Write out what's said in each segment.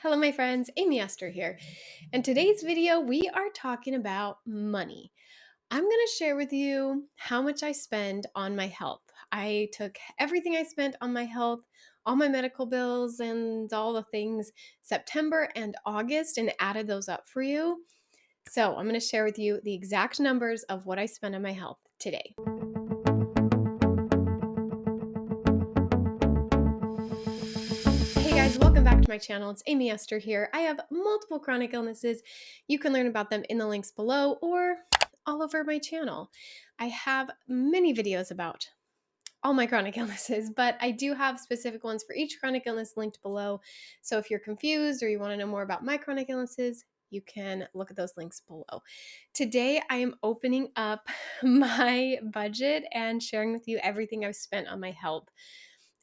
Hello, my friends. Esther here. In today's video, we are talking about money. I'm going to share with you how much I spend on my health. I took everything I spent on my health, all my medical bills, and all the things September and August and added those up for you. So I'm going to share with you the exact numbers of what I spend on my health today. Hey guys, welcome back to my channel. It's Esther here. I have multiple chronic illnesses. You can learn about them in the links below or all over my channel. I have many videos about all my chronic illnesses, but I do have specific ones for each chronic illness linked below. So if you're confused or you want to know more about my chronic illnesses, you can look at those links below. Today, I am opening up my budget and sharing with you everything I've spent on my health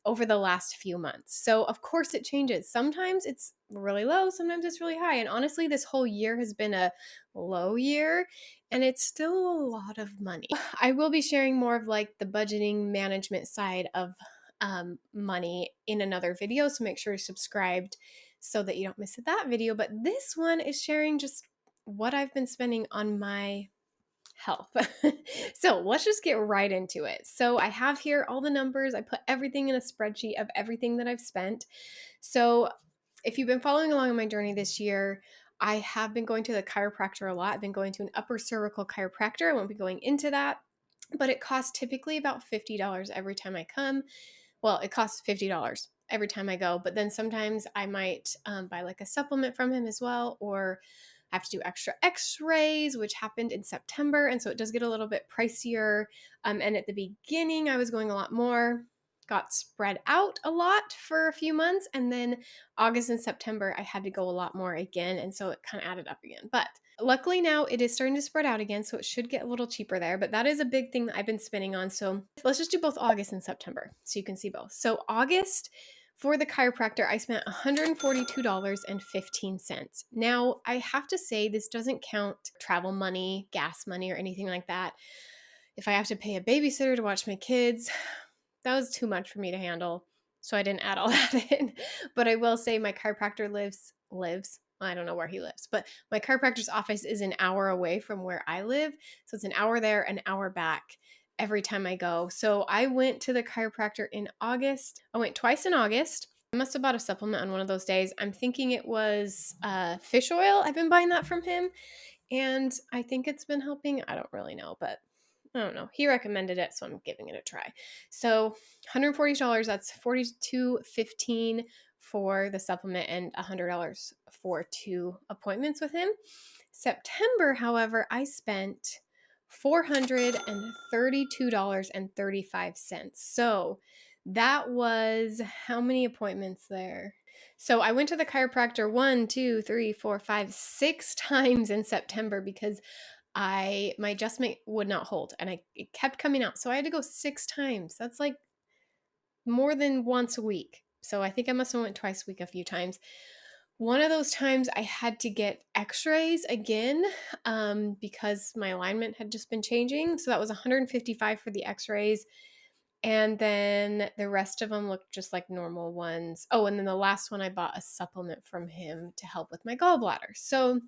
over the last few months. So, of course, it changes. Sometimes it's really low, sometimes it's really high. And honestly, this whole year has been a low year and it's still a lot of money. I will be sharing more of like the budgeting management side of money in another video. So, make sure you're subscribed so that you don't miss that video. But this one is sharing just what I've been spending on my health. So let's just get right into it. So I have here all the numbers. I put everything in a spreadsheet of everything that I've spent. So if you've been following along on my journey this year, I have been going to the chiropractor a lot. I've been going to an upper cervical chiropractor. I won't be going into that, but it costs typically about $50 every time I come. Well, it costs $50 every time I go, but then sometimes I might buy like a supplement from him as well, or have to do extra x-rays, which happened in September. And so it does get a little bit pricier. And at the beginning, I was going a lot more, got spread out a lot for a few months. And then August and September, I had to go a lot more again. And so it kind of added up again. But luckily now it is starting to spread out again. So it should get a little cheaper there. But that is a big thing that I've been spending on. So let's just do both August and September so you can see both. So August, for the chiropractor, I spent $142.15. Now, I have to say, this doesn't count travel money, gas money, or anything like that. If I have to pay a babysitter to watch my kids, that was too much for me to handle. So I didn't add all that in. But I will say my chiropractor lives. I don't know where he lives, but my chiropractor's office is an hour away from where I live. So it's an hour there, an hour back every time I go. So I went to the chiropractor in August. I went twice in August. I must have bought a supplement on one of those days. I'm thinking it was fish oil. I've been buying that from him. And I think it's been helping. I don't really know, but I don't know. He recommended it, so I'm giving it a try. So $140, that's $42.15 for the supplement and $100 for 2 appointments with him. September, however, I spent $432.35. So that was how many appointments there? So I went to the chiropractor 6 times in September because my adjustment would not hold and it kept coming out. So I had to go 6 times. That's like more than once a week. So I think I must have went twice a week a few times. One of those times I had to get x-rays again because my alignment had just been changing. So that was $155 for the x-rays. And then the rest of them looked just like normal ones. Oh, and then the last one I bought a supplement from him to help with my gallbladder. So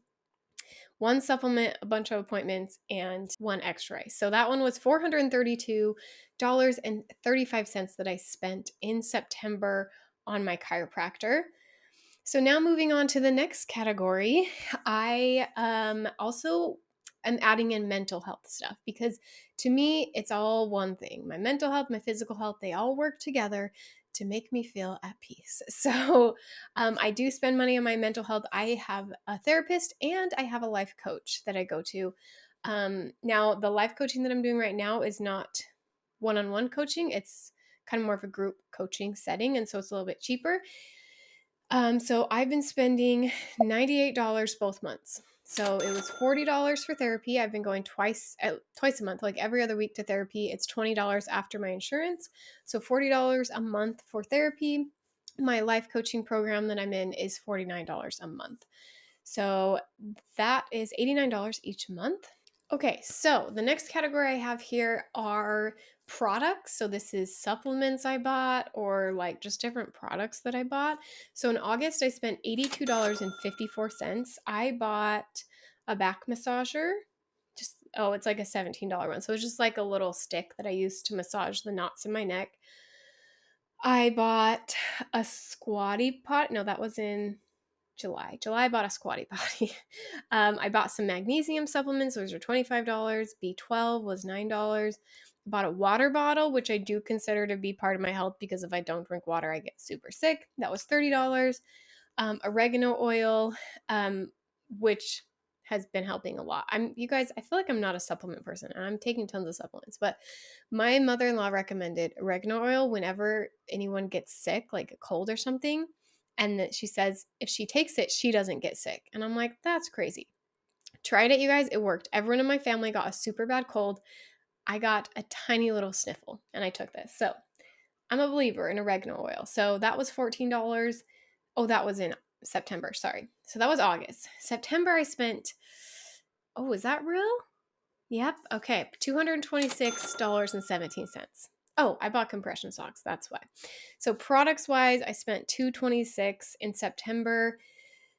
1 supplement, a bunch of appointments, and 1 x-ray. So that one was $432.35 that I spent in September on my chiropractor. So now moving on to the next category, I also am adding in mental health stuff because to me, it's all one thing. My mental health, my physical health, they all work together to make me feel at peace. So I do spend money on my mental health. I have a therapist and I have a life coach that I go to. Now, the life coaching that I'm doing right now is not one-on-one coaching. It's kind of more of a group coaching setting, and so it's a little bit cheaper. So I've been spending $98 both months. So it was $40 for therapy. I've been going twice a month, like every other week to therapy. It's $20 after my insurance. So $40 a month for therapy. My life coaching program that I'm in is $49 a month. So that is $89 each month. Okay, so the next category I have here are products. So this is supplements I bought or like just different products that I bought. So in August, I spent $82.54. I bought a back massager. It's like a $17 one. So it's just like a little stick that I use to massage the knots in my neck. I bought a squatty pot. No, that was in July. I bought a squatty potty. I bought some magnesium supplements. Those are $25. B12 was $9. I bought a water bottle, which I do consider to be part of my health because if I don't drink water, I get super sick. That was $30. Oregano oil, which has been helping a lot. You guys, I feel like I'm not a supplement person and I'm taking tons of supplements, but my mother-in-law recommended oregano oil whenever anyone gets sick, like a cold or something. And that she says if she takes it, she doesn't get sick. And I'm like, that's crazy. Tried it, you guys. It worked. Everyone in my family got a super bad cold. I got a tiny little sniffle and I took this. So I'm a believer in oregano oil. So that was $14. Oh, that was in September. Sorry. So that was August. September, I spent, oh, is that real? Yep. Okay. $226.17. Oh, I bought compression socks. That's why. So products wise, I spent $226 in September.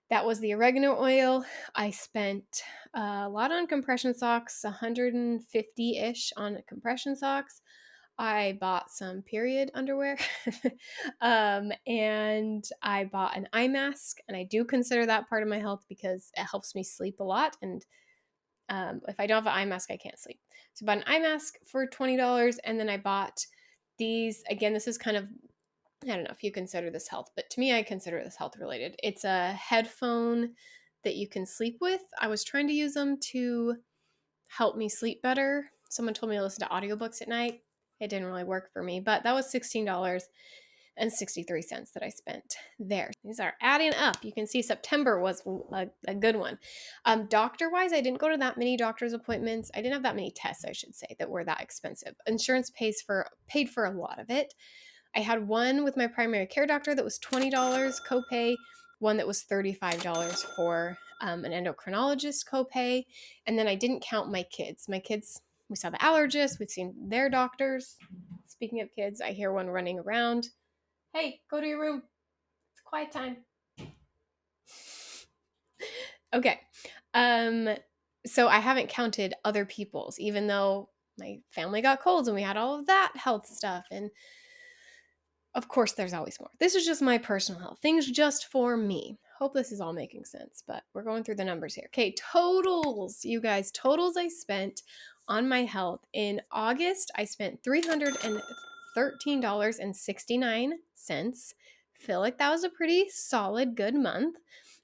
That was the oregano oil. I spent a lot on compression socks, 150-ish on compression socks. I bought some period underwear. And I bought an eye mask. And I do consider that part of my health because it helps me sleep a lot. And if I don't have an eye mask, I can't sleep. So I bought an eye mask for $20. And then I bought these. Again, this is kind of, I don't know if you consider this health, but to me, I consider this health related. It's a headphone that you can sleep with. I was trying to use them to help me sleep better. Someone told me to listen to audiobooks at night. It didn't really work for me, but that was $16.63 that I spent there. These are adding up. You can see September was a good one. Doctor-wise, I didn't go to that many doctor's appointments. I didn't have that many tests, I should say, that were that expensive. Insurance paid for a lot of it. I had one with my primary care doctor that was $20 copay, one that was $35 for an endocrinologist copay, and then I didn't count my kids. My kids, we saw the allergist, we've seen their doctors. Speaking of kids, I hear one running around. Hey, go to your room. It's quiet time. Okay. So I haven't counted other people's, even though my family got colds and we had all of that health stuff. And of course, there's always more. This is just my personal health. Things just for me. Hope this is all making sense, but we're going through the numbers here. Okay, totals, you guys. Totals I spent on my health. In August, I spent $313.69. Feel like that was a pretty solid, good month.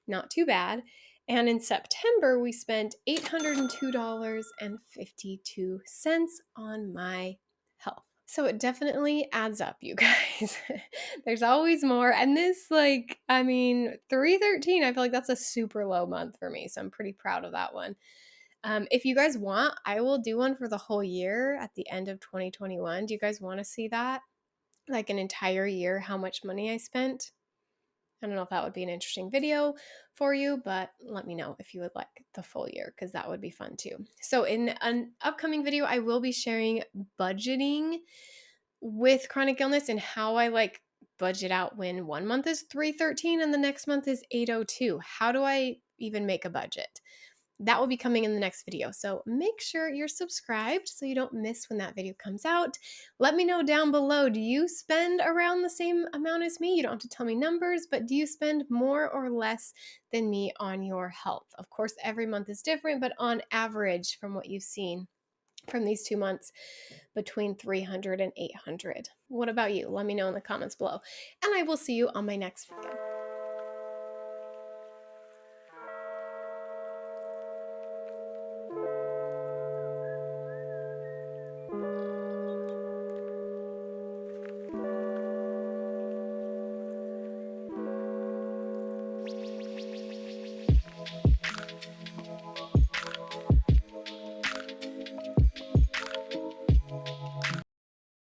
Not too bad. And in September, we spent $802.52 on my health. So it definitely adds up, you guys. There's always more. And this, 313, I feel like that's a super low month for me. So I'm pretty proud of that one. If you guys want, I will do one for the whole year at the end of 2021. Do you guys want to see that? Like an entire year, how much money I spent? I don't know if that would be an interesting video for you, but let me know if you would like the full year because that would be fun too. So in an upcoming video, I will be sharing budgeting with chronic illness and how I budget out when one month is 313 and the next month is 802. How do I even make a budget? That will be coming in the next video. So make sure you're subscribed so you don't miss when that video comes out. Let me know down below, do you spend around the same amount as me? You don't have to tell me numbers, but do you spend more or less than me on your health? Of course, every month is different, but on average, from what you've seen from these 2 months, between 300 and 800. What about you? Let me know in the comments below. And I will see you on my next video.